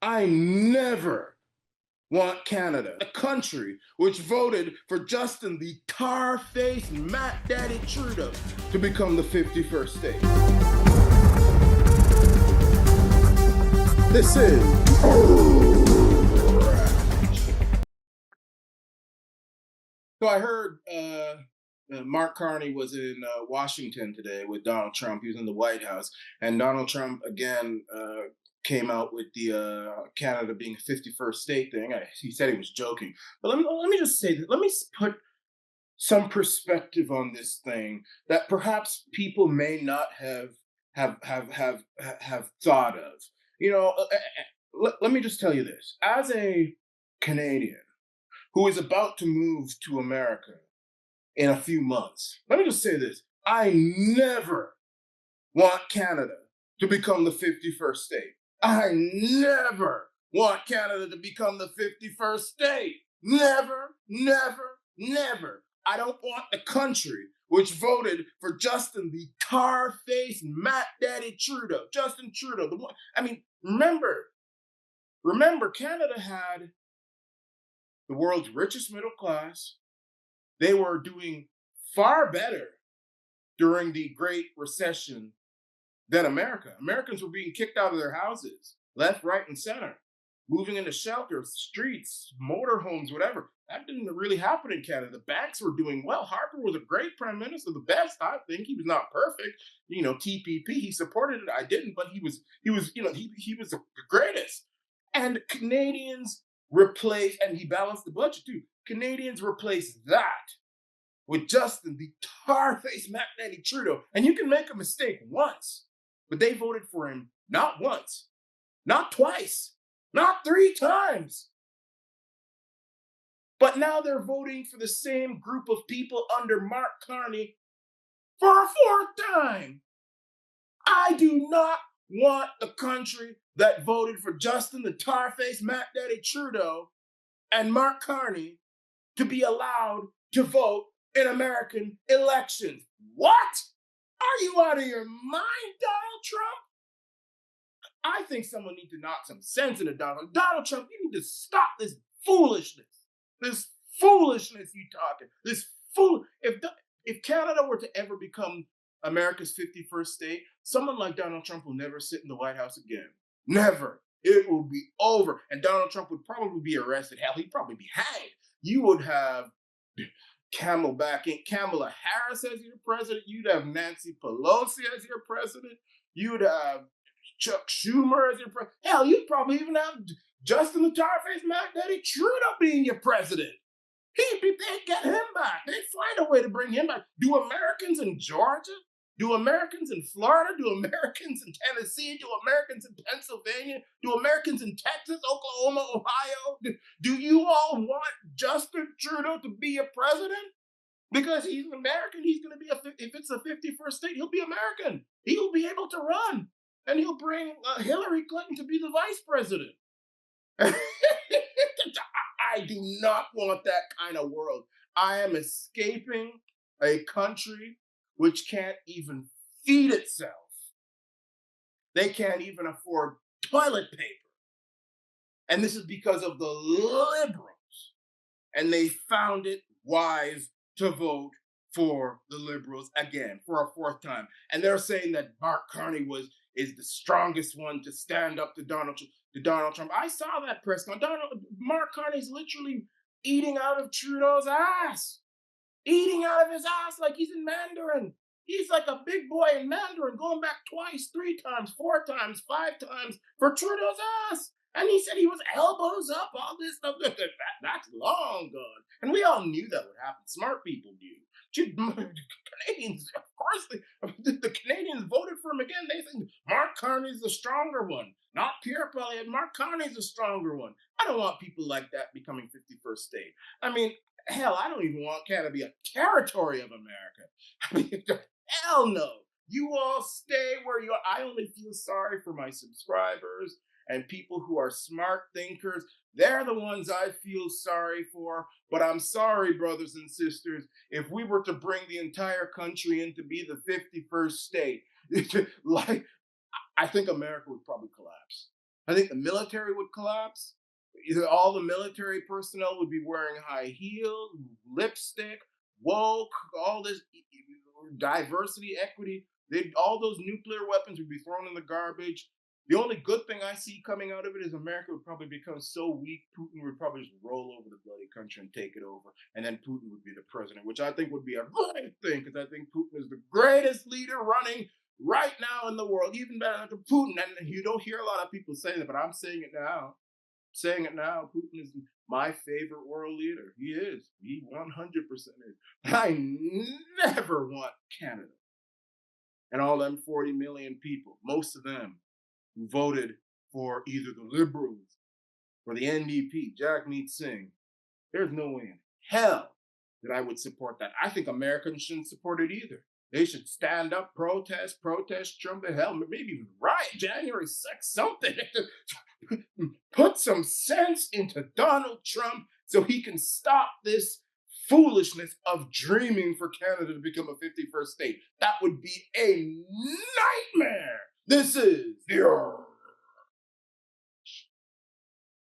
I never want Canada, a country which voted for Justin the tar-faced Matt Daddy Trudeau to become the 51st state. This is So I heard Mark Carney was in Washington today with Donald Trump. He was in the White House, and Donald Trump again came out with the Canada being a 51st state thing. He said he was joking, but let me just say that. Let me put some perspective on this thing that perhaps people may not have thought of. You know, let me just tell you this: as a Canadian who is about to move to America in a few months. Let me just say this. I never want Canada to become the 51st state. I never want Canada to become the 51st state. Never, never, never. I don't want a country which voted for Justin the tar-faced Matt Daddy Trudeau. Justin Trudeau. The one, I mean, remember, Canada had the world's richest middle class. They were doing far better during the Great Recession than America. Americans were being kicked out of their houses, left, right, and center, moving into shelters, streets, motorhomes, whatever. That didn't really happen in Canada. The banks were doing well. Harper was a great prime minister, the best, I think. He was not perfect. You know, TPP, he supported it. I didn't, but he was the greatest. And Canadians replaced, and he balanced the budget too. Canadians replaced that with Justin, the tar-faced Matt Daddy Trudeau. And you can make a mistake once, but they voted for him not once, not twice, not three times. But now they're voting for the same group of people under Mark Carney for a fourth time. I do not want a country that voted for Justin, the tar-faced Matt Daddy Trudeau, and Mark Carney to be allowed to vote in American elections. What? Are you out of your mind, Donald Trump? I think someone needs to knock some sense into Donald. Donald Trump, you need to stop this foolishness. This foolishness you talking. If Canada were to ever become America's 51st state, someone like Donald Trump will never sit in the White House again. Never. It will be over. And Donald Trump would probably be arrested. Hell, he'd probably be hanged. You would have Kamala Harris as your president. You'd have Nancy Pelosi as your president. You'd have Chuck Schumer as your president. Hell, you'd probably even have Justin the tar-faced Matt Daddy Trudeau being your president. They'd get him back. They'd find a way to bring him back. Do Americans in Georgia? Do Americans in Florida? Do Americans in Tennessee? Do Americans in Pennsylvania? Do Americans in Texas, Oklahoma, Ohio? Do you all want Justin Trudeau to be a president? Because he's an American, he's going to be, if it's a 51st state, he'll be American. He'll be able to run. And he'll bring Hillary Clinton to be the vice president. I do not want that kind of world. I am escaping a country which can't even feed itself. They can't even afford toilet paper. And this is because of the liberals. And they found it wise to vote for the liberals again for a fourth time. And they're saying that Mark Carney is the strongest one to stand up to Donald Trump. I saw that press conference. Mark Carney's literally eating out of Trudeau's ass. Eating out of his ass like he's in Mandarin. He's like a big boy in Mandarin, going back twice, 3 times, 4 times, 5 times for Trudeau's ass. And he said he was elbows up, all this stuff. That's long gone. And we all knew that would happen. Smart people knew. Canadians, of course, the Canadians voted for him again. They think Mark Carney's the stronger one, not Pierre Poilievre. Mark Carney's the stronger one. I don't want people like that becoming 51st state. I mean, hell, I don't even want Canada to be a territory of America. I mean, hell no. You all stay where you are. I only feel sorry for my subscribers and people who are smart thinkers. They're the ones I feel sorry for. But I'm sorry, brothers and sisters, if we were to bring the entire country in to be the 51st state, like, I think America would probably collapse. I think the military would collapse. Either all the military personnel would be wearing high heels, lipstick, woke, all this diversity, equity. All those nuclear weapons would be thrown in the garbage. The only good thing I see coming out of it is America would probably become so weak, Putin would probably just roll over the bloody country and take it over. And then Putin would be the president, which I think would be a great thing because I think Putin is the greatest leader running right now in the world, even better than Putin. And you don't hear a lot of people saying that, but I'm saying it now. Saying it now, Putin is my favorite world leader. He is. He 100% is. I never want Canada and all them 40 million people, most of them who voted for either the Liberals or the NDP, Jagmeet Singh. There's no way in hell that I would support that. I think Americans shouldn't support it either. They should stand up, protest Trump to hell, maybe even riot January 6th, something. Put some sense into Donald Trump so he can stop this foolishness of dreaming for Canada to become a 51st state. That would be a nightmare. This is the